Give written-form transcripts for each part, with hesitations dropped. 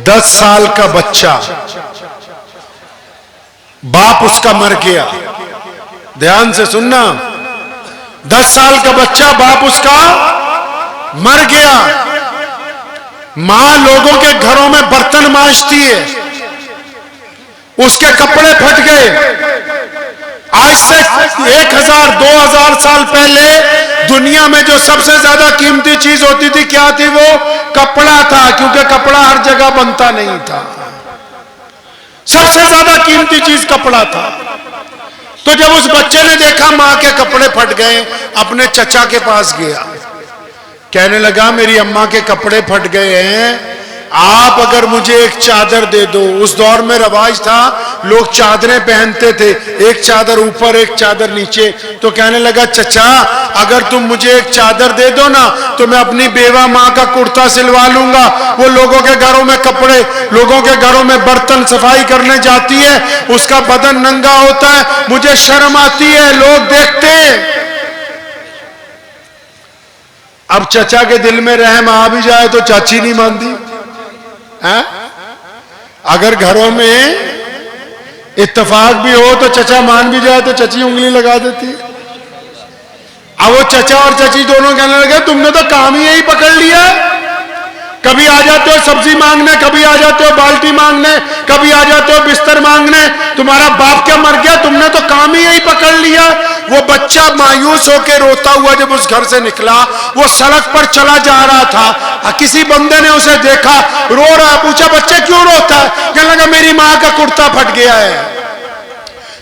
10 साल का बच्चा, बाप उसका मर गया। ध्यान से सुनना, 10 साल का बच्चा, बाप उसका मर गया। मां लोगों के घरों में बर्तन मांजती है, उसके कपड़े फट गए। आज से 1000-2000 साल पहले दुनिया में जो सबसे ज्यादा कीमती चीज होती थी, क्या थी वो? कपड़ा था, क्योंकि कपड़ा हर जगह बनता नहीं था। सबसे ज्यादा कीमती चीज कपड़ा था। तो जब उस बच्चे ने देखा मां के कपड़े फट गए, अपने चचा के पास गया, कहने लगा मेरी अम्मा के कपड़े फट गए हैं, आप अगर मुझे एक चादर दे दो। उस दौर में रवाज था, लोग चादरें पहनते थे, एक चादर ऊपर एक चादर नीचे। तो कहने लगा चचा अगर तुम मुझे एक चादर दे दो ना, तो मैं अपनी बेवा माँ का कुर्ता सिलवा लूंगा। वो लोगों के घरों में कपड़े, लोगों के घरों में बर्तन सफाई करने जाती है, उसका बदन नंगा होता है, मुझे शर्म आती है, लोग देखते हैं। अब चचा के दिल में रहम आ भी जाए तो चाची नहीं मानती है? अगर घरों में इत्तेफाक भी हो तो चचा मान भी जाए तो चची उंगली लगा देती है। अब वो चचा और चची दोनों कहने लगे तुमने तो काम ही यही पकड़ लिया है। कभी आ जाते हो सब्जी मांगने, कभी आ जाते हो बाल्टी मांगने, कभी आ जाते हो बिस्तर मांगने। तुम्हारा बाप क्या मर गया? तुमने तो काम ही यही पकड़ लिया। वो बच्चा मायूस होकर रोता हुआ जब उस घर से निकला, वो सड़क पर चला जा रहा था, किसी बंदे ने उसे देखा, रो रहा, पूछा बच्चे क्यों रोता है? कहने लगा मेरी माँ का कुर्ता फट गया है।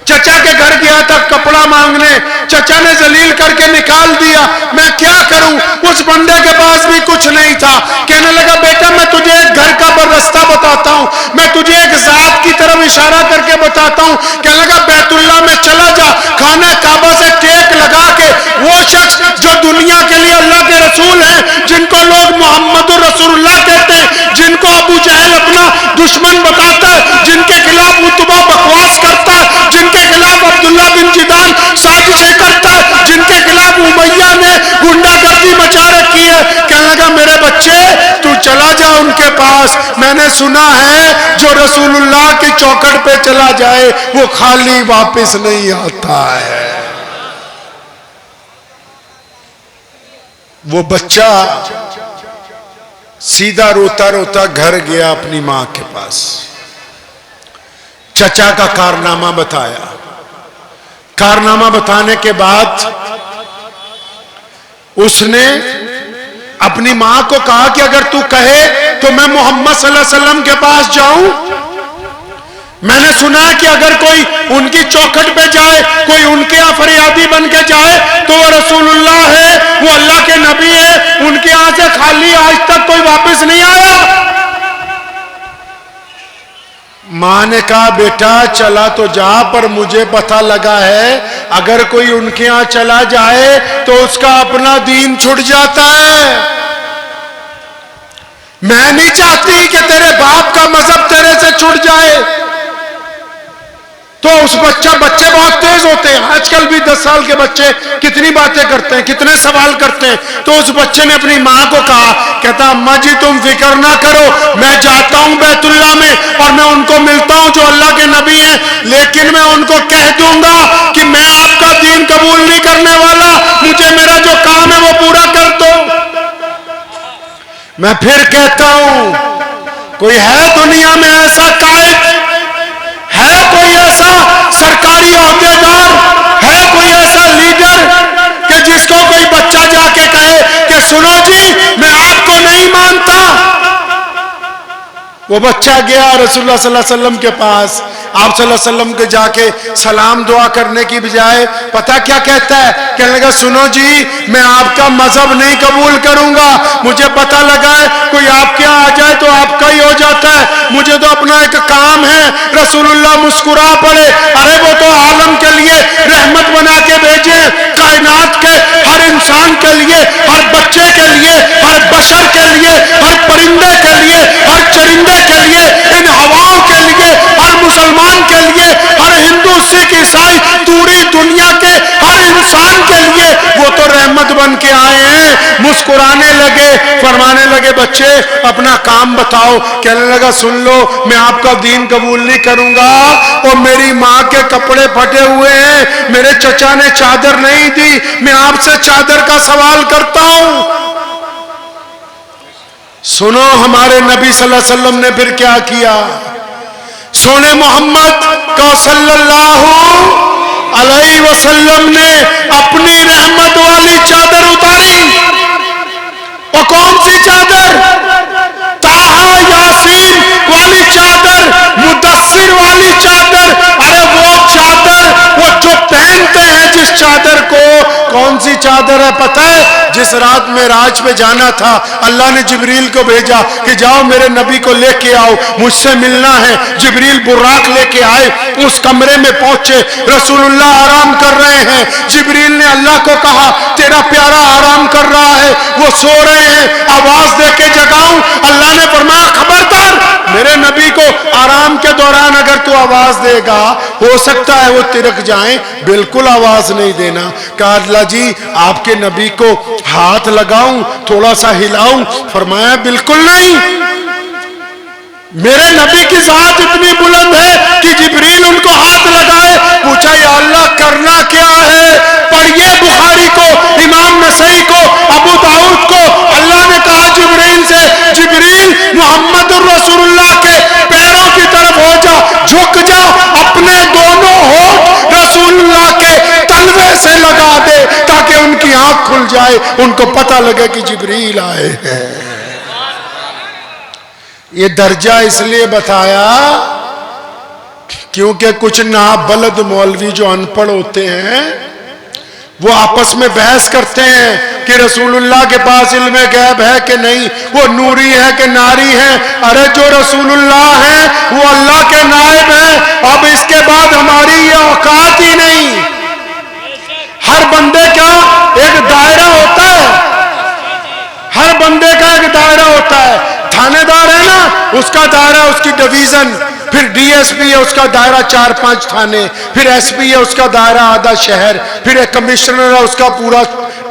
चचा के घर गया था कपड़ा मांगने, चचा ने जलील करके निकाल दिया। मैं क्या करूं? उस बंदे के पास भी कुछ नहीं था। कहने लगा बेटा मैं तुझे एक घर का रास्ता बताता हूं, मैं तुझे एक जात की तरफ इशारा करके बताता हूं। कहने लगा बैतुल्लाह में चला जा, खाना काबा से टेक लगा के वो शख्स जो दुनिया के लिए अल्लाह के रसूल हैं, जिनको लोग मोहम्मदुर रसूलुल्लाह कहते हैं, जिनको अबू जहल अपना दुश्मन बताता है, जिनके खिलाफ उतबा बकवास करता है, जिनके खिलाफ अब्दुल्ला बिन जिदान साजिशें करता है, जिनके खिलाफ उमैया ने गुंडागर्दी मचा रखी है। कहने लगा मेरे बच्चे तू चला जा उनके पास। मैंने सुना है जो रसूलुल्लाह की चौखट पे चला जाए वो खाली वापस नहीं आता है। वो बच्चा सीधा रोता रोता घर गया अपनी मां के पास, चचा का कारनामा बताया। कारनामा बताने के बाद उसने अपनी मां को कहा कि अगर तू कहे तो मैं मोहम्मद सल्लल्लाहु अलैहि वसल्लम के पास जाऊं। मैंने सुना कि अगर कोई उनकी चौखट पे जाए, कोई उनके यहां फरियादी बन के जाए तो वो रसूलुल्लाह है, वो अल्लाह के नबी है, उनके यहां से खाली आज तक कोई वापस नहीं आया। मां ने कहा बेटा चला तो जा, पर मुझे पता लगा है अगर कोई उनके यहां चला जाए तो उसका अपना दीन छूट जाता है। मैं नहीं चाहती कि तेरे बाप का मजहब तेरे से छूट जाए। तो उस बच्चे बहुत तेज होते हैं, आजकल भी 10 साल के बच्चे कितनी बातें करते हैं, कितने सवाल करते हैं। तो उस बच्चे ने अपनी मां को कहा, कहता अम्मा जी तुम फिक्र ना करो, मैं जाता हूं बैतुल्लाह में और मैं उनको मिलता हूं जो अल्लाह के नबी हैं, लेकिन मैं उनको कह दूंगा कि मैं आपका दीन कबूल नहीं करने वाला, मुझे मेरा जो काम है वो पूरा कर दो। मैं फिर कहता हूं कोई है दुनिया में ऐसा कायद, है कोई ऐसा सरकारी ओहदेदार, है कोई ऐसा लीडर कि जिसको कोई बच्चा जाके कहे कि सुनो जी मैं आपको नहीं मानता? वो बच्चा गया रसूलुल्लाह सल्लल्लाहु अलैहि वसल्लम के पास, आप सल्लल्लाहु अलैहि वसल्लम के जाके सलाम दुआ करने की बजाय पता क्या कहता है? कहने लगा सुनो जी मैं आपका मजहब नहीं कबूल करूंगा, मुझे पता लगा है कोई आपके यहाँ आ जाए तो आपका ही हो जाता है, मुझे तो अपना एक काम है। रसूलुल्लाह मुस्कुरा पड़े, अरे वो तो आलम के लिए रहमत बना के भेजे, कायनात के हर इंसान के लिए, हर बच्चे के लिए, हर बशर के लिए, हर परिंदे के लिए, हर चरिंदे के लिए, इन हवाओं के लिए, हर मुसलमान के लिए, हर हिंदू सिख ईसाई पूरी दुनिया के हर इंसान के लिए वो तो रहमत बन के आए हैं। मुस्कुराने लगे, फरमाने लगे बच्चे अपना काम बताओ। कहने लगा सुन लो, मैं आपका दीन कबूल नहीं करूंगा और मेरी माँ के कपड़े फटे हुए हैं, मेरे चचा ने चादर नहीं दी, मैं आपसे चादर का सवाल करता हूं। सुनो हमारे नबी सल्लल्लाहु अलैहि वसल्लम ने फिर क्या किया। सोने मोहम्मद का सल्लल्लाहु अलैहि वसल्लम ने अपनी रहमत वाली चादर उतारी। और कौन सी चादर? ताहा यासीन वाली चादर, मुदस्सिर वाली चादर। अरे वो चादर, वो जो पहनते हैं जिस चादर को, कौन सी चादर है पता है? जिस रात में राज पे जाना था, अल्लाह ने जिब्रील को भेजा कि जाओ मेरे नबी को लेके आओ, मुझसे मिलना है। जिब्रील बुर्राक लेके आए, उस कमरे में पहुंचे, रसूलुल्लाह आराम कर रहे हैं। जिब्रील ने अल्लाह को कहा तेरा प्यारा आराम कर रहा है, वो सो रहे हैं, आवाज दे के जगाऊं? अल्लाह ने फरमाया खबरदार, मेरे नबी को आराम के दौरान अगर तू आवाज देगा हो सकता है वो तिरक जाएं, बिल्कुल आवाज नहीं देना। कहा अल्लाह जी आपके नबी को हाथ लगाऊं, थोड़ा सा हिलाऊं? फरमाया बिल्कुल नहीं, मेरे नबी की जात इतनी बुलंद है कि जिब्रील उनको हाथ लगाए। पूछा या अल्लाह करना क्या है? पढ़िए बुखारी को, इमाम नसई को, अबू दाऊद को। अल्लाह ने कहा जिब्रील से, जिब्रील मोहम्मद रसूलुल्लाह के पैरों की तरफ हो जा, झुक जा, अपने दोनों होठ रसूलुल्लाह के तलवे से लगा दे ताकि उनकी आंख खुल जाए, उनको पता लगे कि जिब्रील आए हैं। ये दर्जा इसलिए बताया क्योंकि कुछ नाबलद मौलवी जो अनपढ़ होते हैं वो आपस में बहस करते हैं कि रसूलुल्लाह के पास इल्मे गैब है कि नहीं, वो नूरी है कि नारी है। अरे जो रसूलुल्लाह है वो अल्लाह के नायब है, अब इसके बाद हमारी ये औकात ही नहीं। हर बंदे का एक दायरा होता है, हर बंदे का एक दायरा होता है। थानेदार है ना, उसका दायरा उसकी डिवीजन, फिर डीएसपी है उसका दायरा 4-5 थाने, फिर एसपी है उसका दायरा आधा शहर, फिर एक कमिश्नर है उसका पूरा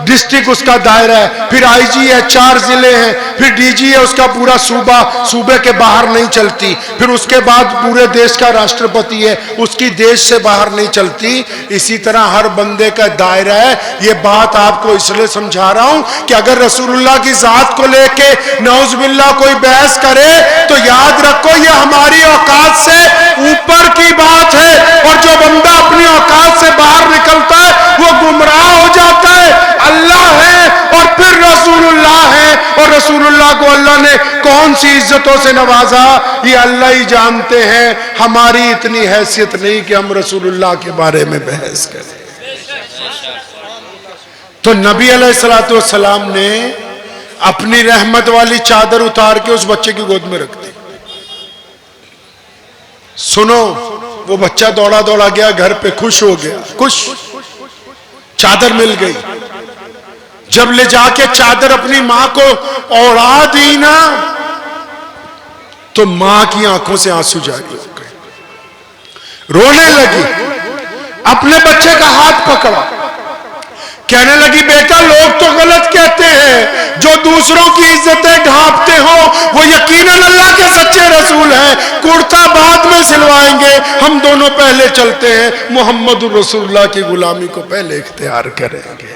डिस्ट्रिक्ट उसका दायरा है, फिर आईजी है 4 जिले हैं, फिर डीजी है उसका पूरा सूबा, सूबे के बाहर नहीं चलती, फिर उसके बाद पूरे देश का राष्ट्रपति है, उसकी देश से बाहर नहीं चलती। इसी तरह हर बंदे का दायरा है। ये बात आपको इसलिए समझा रहा हूं कि अगर रसूलुल्लाह की जात को लेके नौजुबिल्लाह कोई बहस करे तो याद रखो ये हमारी औकात से ऊपर की बात है, और जो बंदा अपनी औकात से बाहर निकलता है वो गुमराह हो जाता है। अल्लाह है और फिर रसूलुल्लाह है, और रसूलुल्लाह को अल्लाह ने कौन सी इज्जतों से नवाजा ये अल्लाह ही जानते हैं। हमारी इतनी हैसियत नहीं कि हम रसूलुल्लाह के बारे में बहस करें। तो नबी अलैहिस्सलातु वस्सलाम ने अपनी रहमत वाली चादर उतार के उस बच्चे की गोद में रख दी। सुनो, वो बच्चा दौड़ा दौड़ा गया घर पे, खुश हो गया, खुश, चादर मिल गई। जब ले जाके चादर अपनी मां को ओढ़ा दी ना, तो मां की आंखों से आंसू जारी हो गए, रोने लगी, अपने बच्चे का हाथ पकड़ा, कहने लगी बेटा लोग तो गलत कहते हैं, जो दूसरों की इज्जतें ढांपते हो वो यकीनन अल्लाह के सच्चे रसूल हैं, कुर्ता बाद में सिलवाएंगे, हम दोनों पहले चलते हैं, मोहम्मद रसूलुल्लाह की गुलामी को पहले इख्तियार करेंगे।